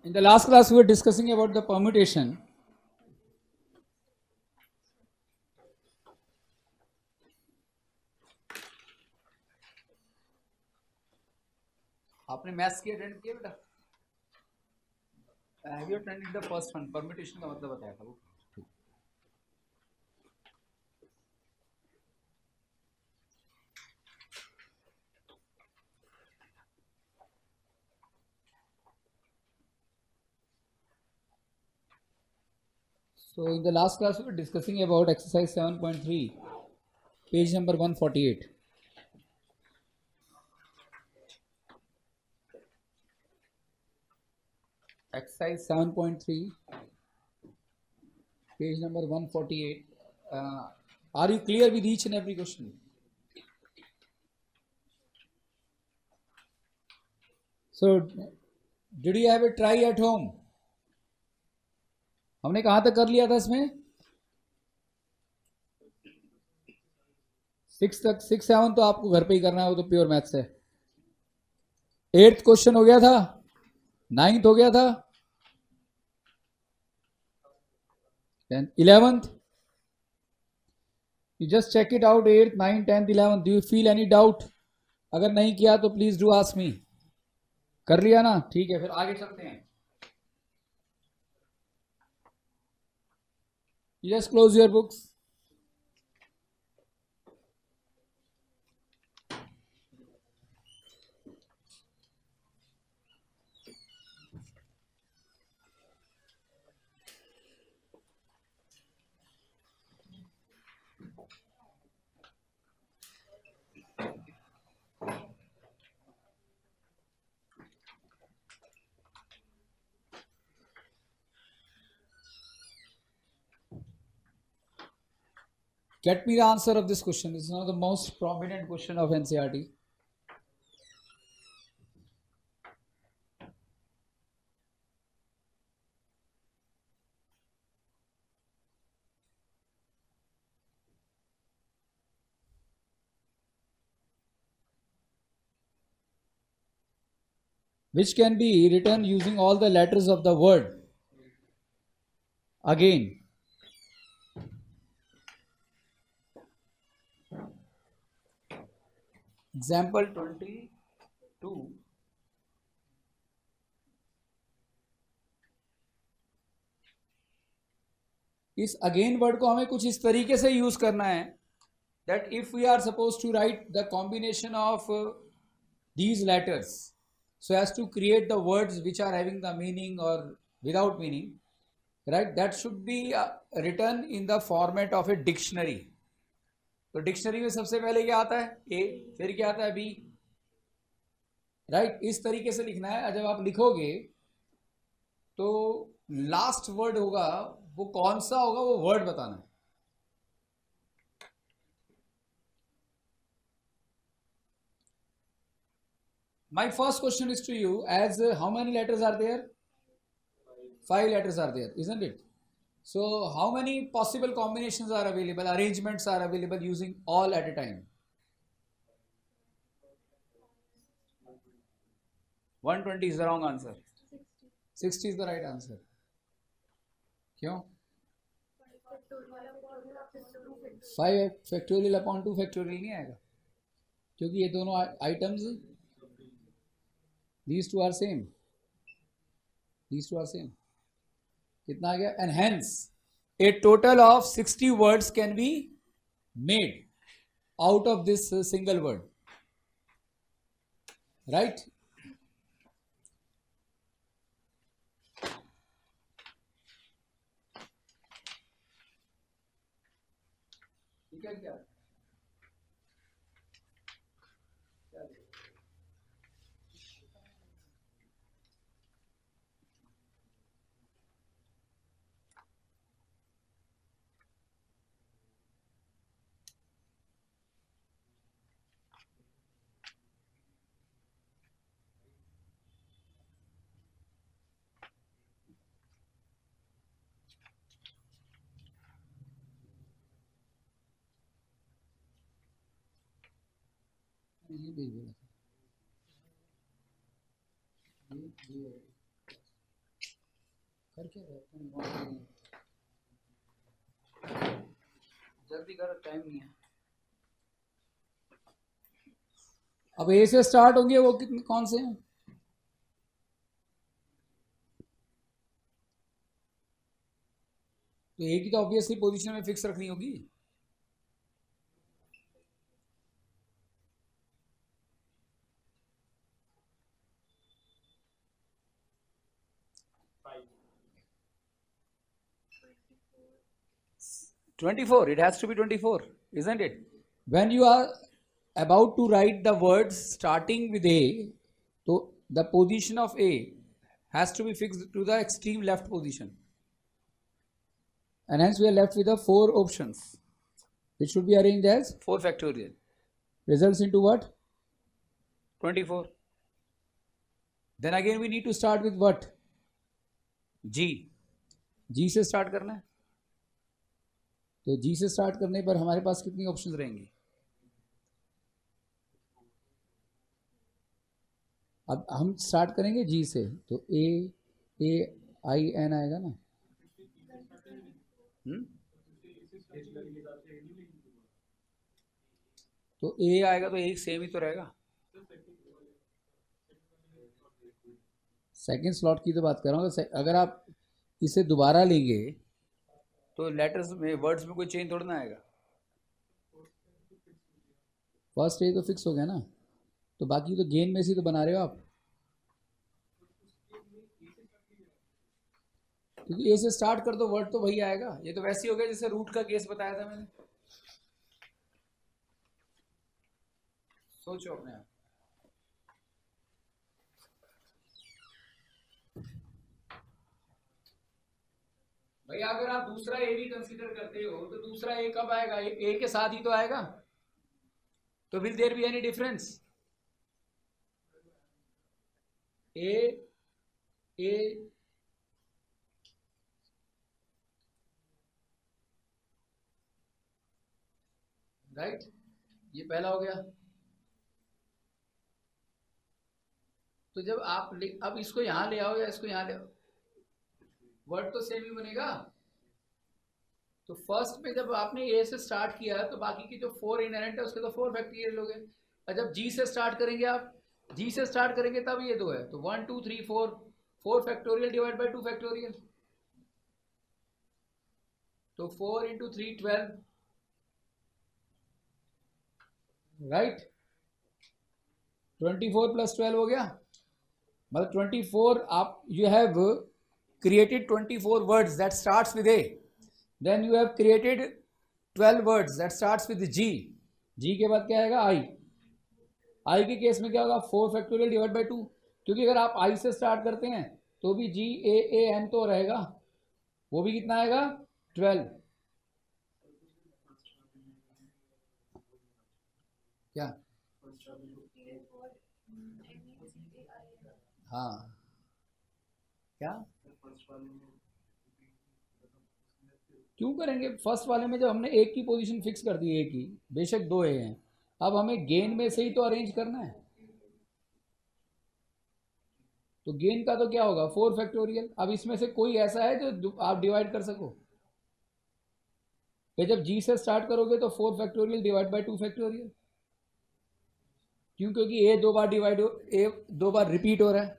In the last class, we were discussing about the permutation. आपने maths की attend किया बेटा? Have you attended the first one? Permutation का मतलब बताया था वो. So in the last class, we were discussing about exercise 7.3, page number 148. Exercise 7.3, page number 148. Are you clear with each and every question? So, did you have a try at home? हमने कहाँ तक कर लिया था इसमें? 6 तक. 6 7 तो आपको घर पे ही करना है, वो तो प्योर मैथ्स है. 8th क्वेश्चन हो गया था, 9th हो गया था, 11th. You just check it out. 8th, 9th, 10th, 11th. Do you feel any doubt? अगर नहीं किया तो प्लीज डू आस्क मी. कर लिया ना? ठीक है, फिर आगे चलते हैं. You just close your books. Get me the answer of this question. This is one of the most prominent question of NCERT. Which can be written using all the letters of the word. Again. Example 22. इस again word को हमें कुछ इस तरीके से use करना है that if we are supposed to write the combination of these letters so as to create the words which are having the meaning or without meaning, right, that should be written in the format of a dictionary. तो dictionary में सबसे पहले क्या आता है? ए. फिर क्या आता है? बी. राइट, इस तरीके से लिखना है. जब आप लिखोगे तो लास्ट वर्ड होगा, वो कौन सा होगा वो वर्ड बताना है. My first question is to you, as how many letters are there? 5 letters are there, isn't it? So how many possible combinations are available, arrangements are available using all at a time? 120 is the wrong answer. 60 is the right answer. क्यों? 5 factorial upon 2 factorial नहीं आएगा, क्योंकि ये दोनों items, these two are same. These two are same. कितना आ गया? And hence a total of 60 words can be made out of this single word, right? ठीक है क्या? ये भेज देना. कर क्या रहे हैं? जल्दी करो, टाइम नहीं है। अब ए से स्टार्ट होंगे, वो कितने कौन से हैं? तो ए की तो ऑब्वियसली पोजीशन में फिक्स रखनी होगी। $24, it has to be 24, isn't it? When you are about to write the words starting with A, so the position of A has to be fixed to the extreme left position. And hence we are left with the 4 options, which should be arranged as 4 factorial. Results into what? 24. Then again we need to start with what? G. G से start करना है। तो G से start करने पर हमारे पास कितनी options रहेंगी? अब हम स्टार्ट करेंगे G से, तो A-I-N आएगा ना? तो A आएगा तो एक सेम ही तो रहेगा। सेकेंड स्लॉट की तो बात कर रहा हूँ। अगर आप इसे दोबारा लेंगे तो लेटर्स में, वर्ड्स में कोई चेंज थोड़ा ना आएगा। फर्स्ट ए तो फिक्स हो गया ना, तो बाकी तो गेन में से तो बना रहे हो आप, क्योंकि ए से स्टार्ट कर दो वर्ड तो वही आएगा। ये तो वैसे ही हो गया जैसे रूट का केस बताया था मैंने। सोचो अपने आप। भाई अगर आप दूसरा ए भी कंसीडर करते हो तो दूसरा ए कब आएगा? ए के साथ ही तो आएगा। तो will there be any difference? Ah right, ये पहला हो गया। तो जब आप अब इसको यहां ले आओ या इसको यहां ले आओ, वर्ड तो सेम ही बनेगा। तो फर्स्ट में जब आपने ए से स्टार्ट किया तो बाकी की जो 4 इनहेरेंट है उसके तो 4 फैक्टोरियल हो गए। और जब जी से स्टार्ट करेंगे, आप जी से स्टार्ट करेंगे तब ये 2 है, तो 1 2 3 4 फैक्टोरियल डिवाइड बाय 2 फैक्टोरियल, तो 4 इंटू 3 12, राइट। 24 प्लस 12 हो गया, मतलब 24। आप you have created 24 words that starts with A, then you have created 12 words that starts with G। G के बाद क्या आएगा? I के केस में क्या होगा? 4 फैक्टोरियल डिवाइड बाय 2, क्योंकि अगर आप I से स्टार्ट करते हैं तो भी GAAN तो रहेगा, वो भी कितना आएगा? 12। क्या? हाँ, क्या क्यों करेंगे? फर्स्ट वाले में जब हमने एक की पोजीशन फिक्स कर दी, एक की, बेशक 2 ए हैं, अब हमें गेन में से ही तो अरेंज करना है। तो गेन का तो क्या होगा? 4 फैक्टोरियल। अब इसमें से कोई ऐसा है जो आप डिवाइड कर सको? तो जब जी से स्टार्ट करोगे तो 4 फैक्टोरियल डिवाइड बाय 2 फैक्टोरियल, क्यों? क्योंकि ए 2 बार डिवाइड हो, ए 2 बार रिपीट हो रहा है।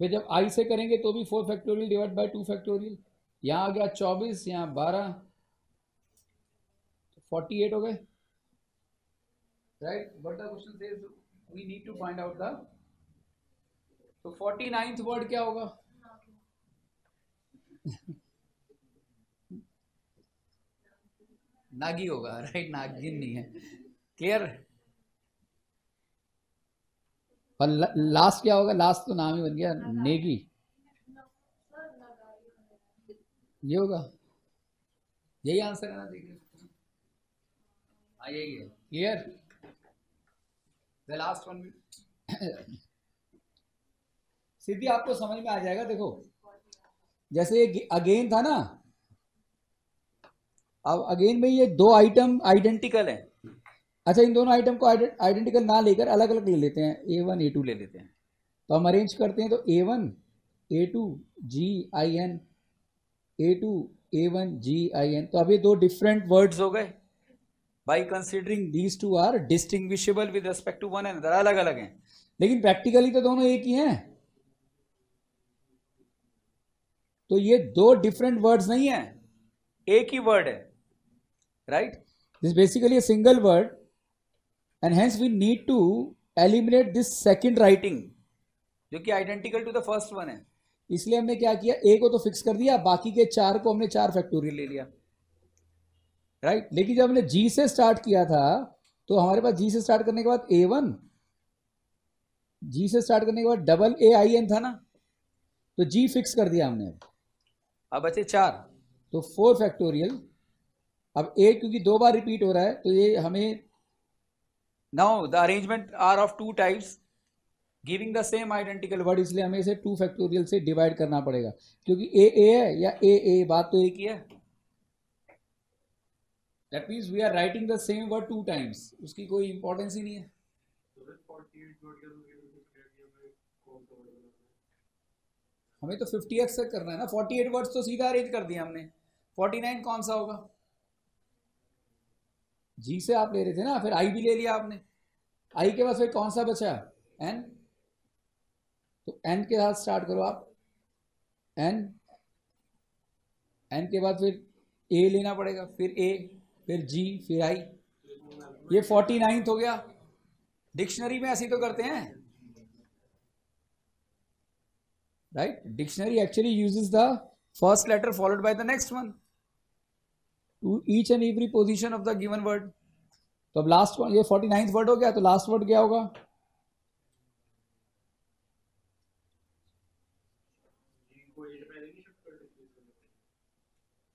फिर जब आई से करेंगे तो भी 4 फैक्टोरियल डिवाइड बाय 2 फैक्टोरियल। यहाँ आ गया 24, यहाँ 12, 48 हो गए, right. But the question says we need to find out the, तो 49th वर्ड क्या होगा? नागी होगा, राइट। नागिन नहीं है, क्लियर। और लास्ट क्या होगा? लास्ट तो नाम ही बन गया, नेगी। ये होगा, यही आंसर है ना? देखिए, हाँ यही है, क्लियर। द लास्ट वन सीधी आपको समझ में आ जाएगा। देखो, जैसे अगेन था ना, अब अगेन में ये 2 आइटम आइडेंटिकल है। अच्छा, इन दोनों आइटम को आइडेंटिकल ना लेकर अलग अलग ले लेते हैं, A1 A2 ले लेते हैं। तो हम अरेंज करते हैं तो A1 A2 GIN A2 A1 GIN, तो अब ये दो डिफरेंट वर्ड्स हो गए by considering these two are distinguishable with respect to one another, अलग अलग हैं लेकिन प्रैक्टिकली तो दोनों एक ही हैं। तो ये दो डिफरेंट वर्ड्स नहीं है, एक ही वर्ड है, right. This basically a single word and hence we need to eliminate this second writing जो कि identical to the first one है। इसलिए हमने क्या किया, ए को तो फिक्स कर दिया, बाकी के चार को हमने 4 फैक्टोरियल ले लिया, राइट। लेकिन जब हमने जी से स्टार्ट किया था तो हमारे पास जी से स्टार्ट करने के बाद A1, जी से स्टार्ट करने के बाद डबल AIN था ना, तो जी फिक्स कर दिया हमने। अब बचे 4, तो 4 फैक्टोरियल। अब ए क्योंकि 2 बार रिपीट हो रहा है तो ये हमें now the arrangement are of 2 types giving the same identical word, इसलिए हमें इसे 2 फैक्टोरियल से डिवाइड करना पड़ेगा क्योंकि ए है या ए बात तो एक ही है। That means we are writing the same word 2 times, उसकी कोई इंपॉर्टेंस ही नहीं है। हमें तो 50x से करना है ना, 48 वर्ड्स तो सीधा अरेंज कर दिया हमने, 49 कौन सा होगा, जी से आप ले रहे थे ना, फिर आई भी ले लिया आपने, आई के बाद फिर कौन सा बचा, एन, तो एन के साथ स्टार्ट करो आप, एन, एन के बाद फिर ए लेना पड़ेगा, फिर ए, फिर जी, फिर आई, ये 49 हो गया। डिक्शनरी में ऐसे तो करते हैं, right. Dictionary actually uses the first letter followed by the next one to each and every position of the given word. तो अब लास्ट वन, ये 49th वर्ड हो गया, तो लास्ट वर्ड क्या होगा,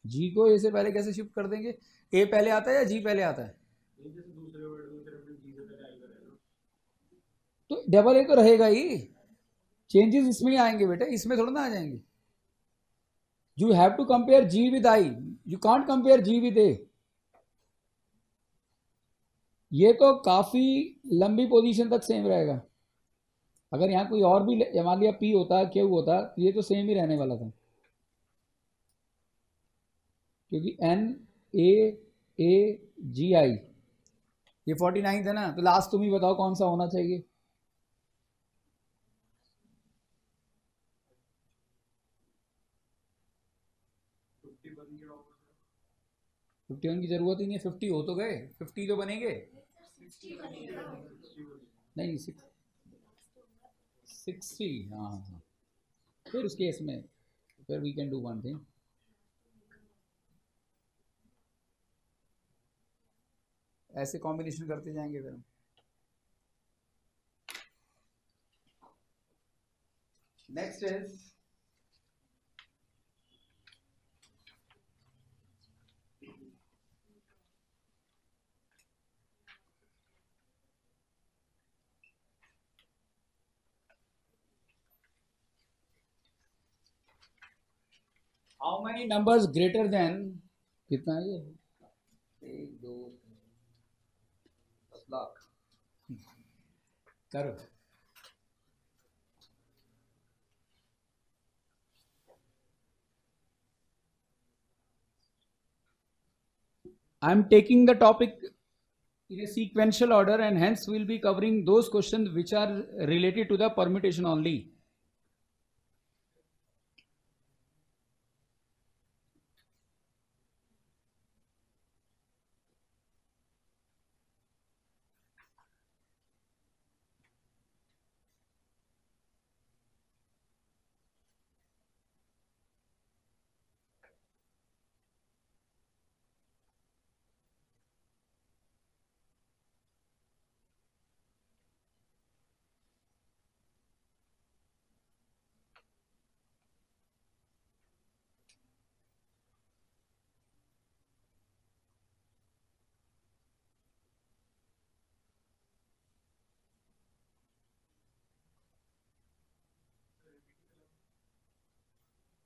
जी को ए से पहले कैसे शिफ्ट कर देंगे, ए पहले आता है या जी पहले आता है, तो डबल ए तो रहेगा ही, चेंजेस इसमें ही आएंगे बेटे, इसमें थोड़ा ना आ जाएंगे। You have to compare G with I, you can't compare G with A. ये तो काफी लंबी पोजीशन तक सेम रहेगा, अगर यहाँ कोई और भी मान लिया पी होता, क्यू होता, तो ये तो सेम ही रहने वाला था क्योंकि एन ए जी आई, ये 49 है ना, तो लास्ट तुम ही बताओ कौन सा होना चाहिए, फिफ्टी वन की जरूरत ही नहीं है, 50 हो तो गए, 50 तो बनेंगे, नहीं 60, हाँ हाँ हाँ। फिर उस केस में फिर we can do one thing, ऐसे कॉम्बिनेशन करते जाएंगे फिर हम। Next is how many numbers greater than, कितना है ये, 1 2 10 लाख, करो। I am taking the topic in a sequential order and hence we will be covering those questions which are related to the permutation only.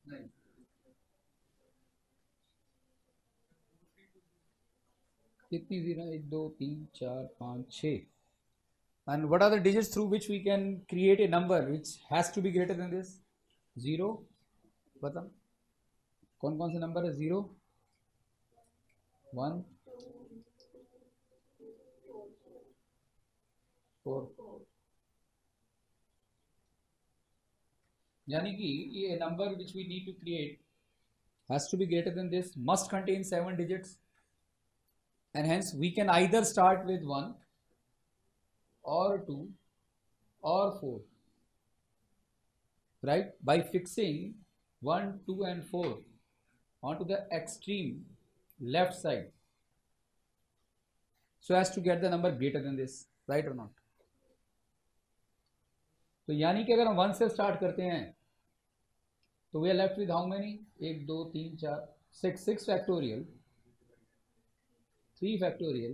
नहीं, कितनी zero, 1 2 3 4 5 6, And what are the digits through which we can create a number which has to be greater than this? 0. बता कौन कौन से number है? 0, 1, 4. यानी कि ये number which we need to create has to be greater than this, must contain 7 digits, and hence we can either start with 1 or 2 or 4, right, by fixing 1, 2 and 4 onto the extreme left side so as to get the number greater than this, right or not? तो यानी कि अगर हम 1 से start करते हैं तो we are left with how many? 1 2 3 4 6, 6 factorial, 3 factorial,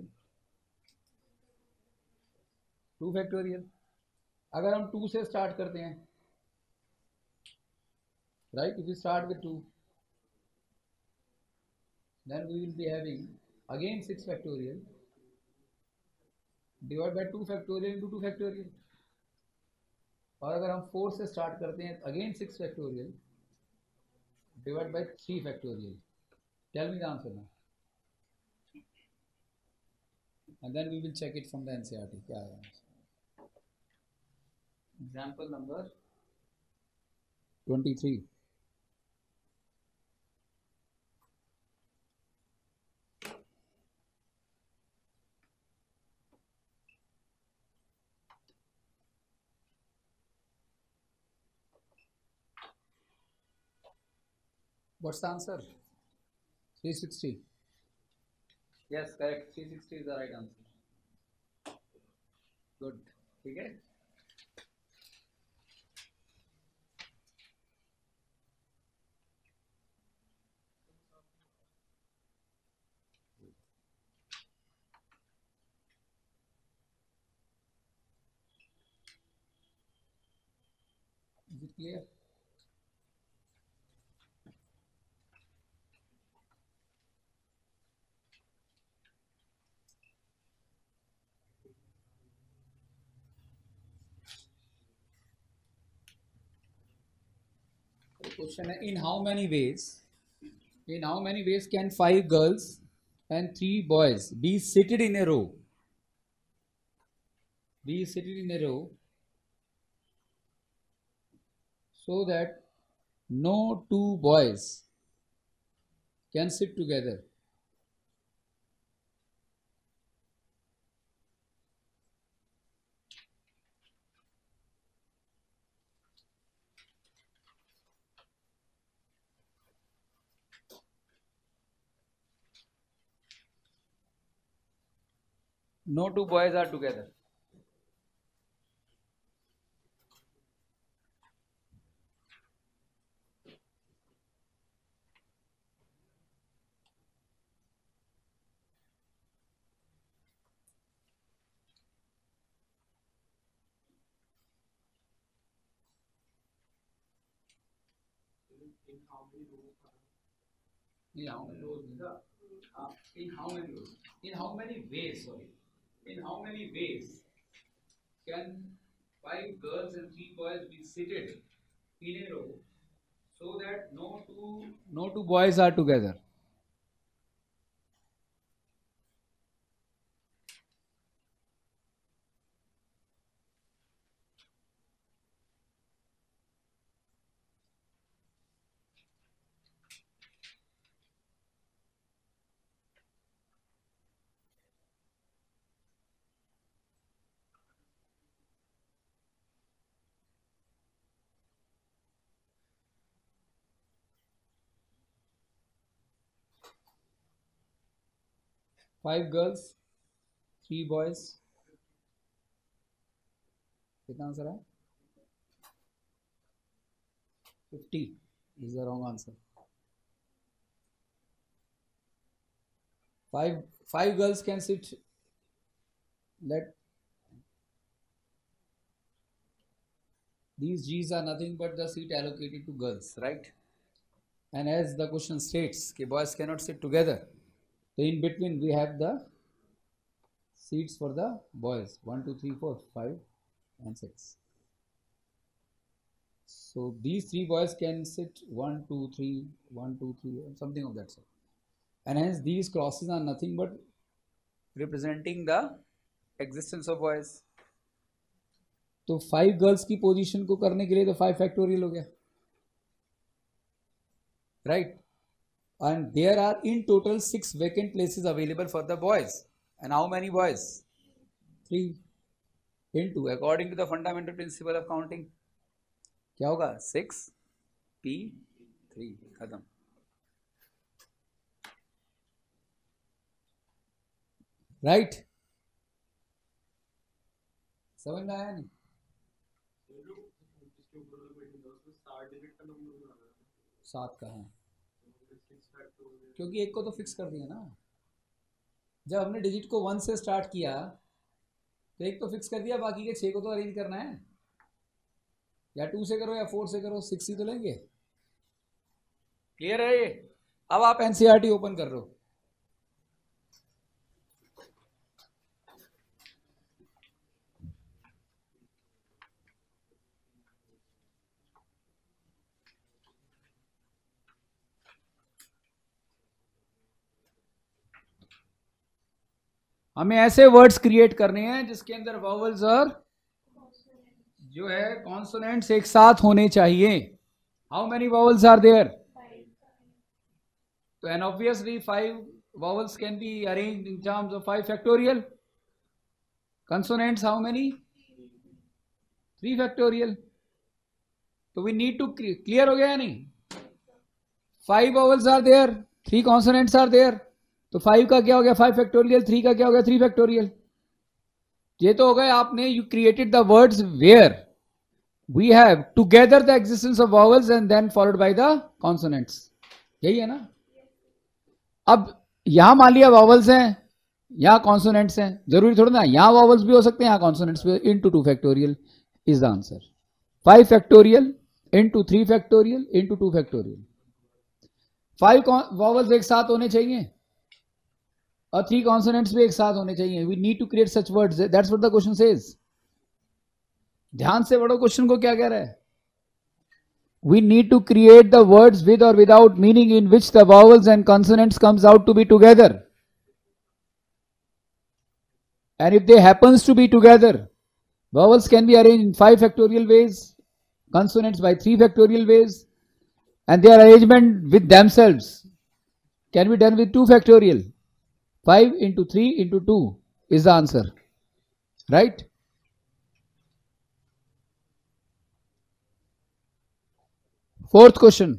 2 factorial. अगर हम 2 से स्टार्ट करते हैं, right, if we start with 2, then we will be having again 6 factorial divided by 2 factorial into 2 factorial. और अगर हम 4 से स्टार्ट करते हैं, again 6 factorial divide by 3 factorial. Tell me the answer now, and then we will check it from the NCERT. क्या है example number 23. What's the answer? 360. Yes, correct. 360 is the right answer. Good. ठीक है. Is it clear? Question है, in how many ways can 5 girls and 3 boys be seated in a row so that no 2 boys can sit together? No 2 boys are together. In how many rows? In how many rows? In how many rows? In how many ways? Sorry. In how many ways can 5 girls and 3 boys be seated in a row so that no two boys are together? Five girls, 3 boys. कितना answer है? 50 is the wrong answer. Five girls can sit. These G's are nothing but the seat allocated to girls, right? And as the question states, boys cannot sit together. So in between we have the seats for the boys. 1, 2, 3, 4, 5 and 6. So these 3 boys can sit 1, 2, 3, 1, 2, 3, something of that sort. And hence these crosses are nothing but representing the existence of boys. तो 5 girls की position को करने के लिए तो 5 factorial हो गया, right. And there are in total 6 vacant places available for the boys. And how many boys? 3 into, according to the fundamental principle of counting, क्या होगा? 6 P 3, खत्म. राइट, समझ में आया नहीं? 7 का है क्योंकि एक को तो फिक्स कर दिया ना. जब हमने डिजिट को 1 से स्टार्ट किया तो एक तो फिक्स कर दिया, बाकी के 6 को तो अरेंज करना है. या 2 से करो या 4 से करो, 6 ही तो लेंगे. क्लियर है ये? अब आप एनसीईआरटी ओपन कर लो. हमें ऐसे वर्ड्स क्रिएट करने हैं जिसके अंदर वावल्स और जो है कॉन्सोनेंट्स एक साथ होने चाहिए. How many vowels are there? तो and obviously 5 vowels can be arranged in terms of 5 factorial. Consonants how many? 3 factorial. तो वी नीड टू, क्लियर हो गया या नहीं? 5 vowels are there, 3 consonants are there. तो 5 का क्या हो गया? 5 फैक्टोरियल. 3 का क्या हो गया? 3 फैक्टोरियल. ये तो हो गए आपने, you created the words where we have together the existence of vowels and then followed by the consonants. यही है ना? अब यहां मान लिया वावल्स हैं, यहां कॉन्सोनेंट्स हैं. जरूरी थोड़ा ना यहां वावल्स भी हो सकते हैं, यहां कॉन्सोनेंट्स भी. Into 2 factorial is the answer. 5 factorial into 3 factorial into 2 factorial. 5 vowels एक साथ होने चाहिए और 3 कॉन्सोनेंट्स भी एक साथ होने चाहिए. We need to create such words. That's what the question says. ध्यान से पढ़ो क्वेश्चन को क्या कह रहा है. We need to create the words with और without meaning in which the vowels and consonants comes out to be together. And if they happens to be together, vowels can be arranged in 5 factorial ways, consonants by 3 factorial ways, and their arrangement with themselves can be done with 2 factorial. 5 into 3 into 2 is the answer, right? Fourth question.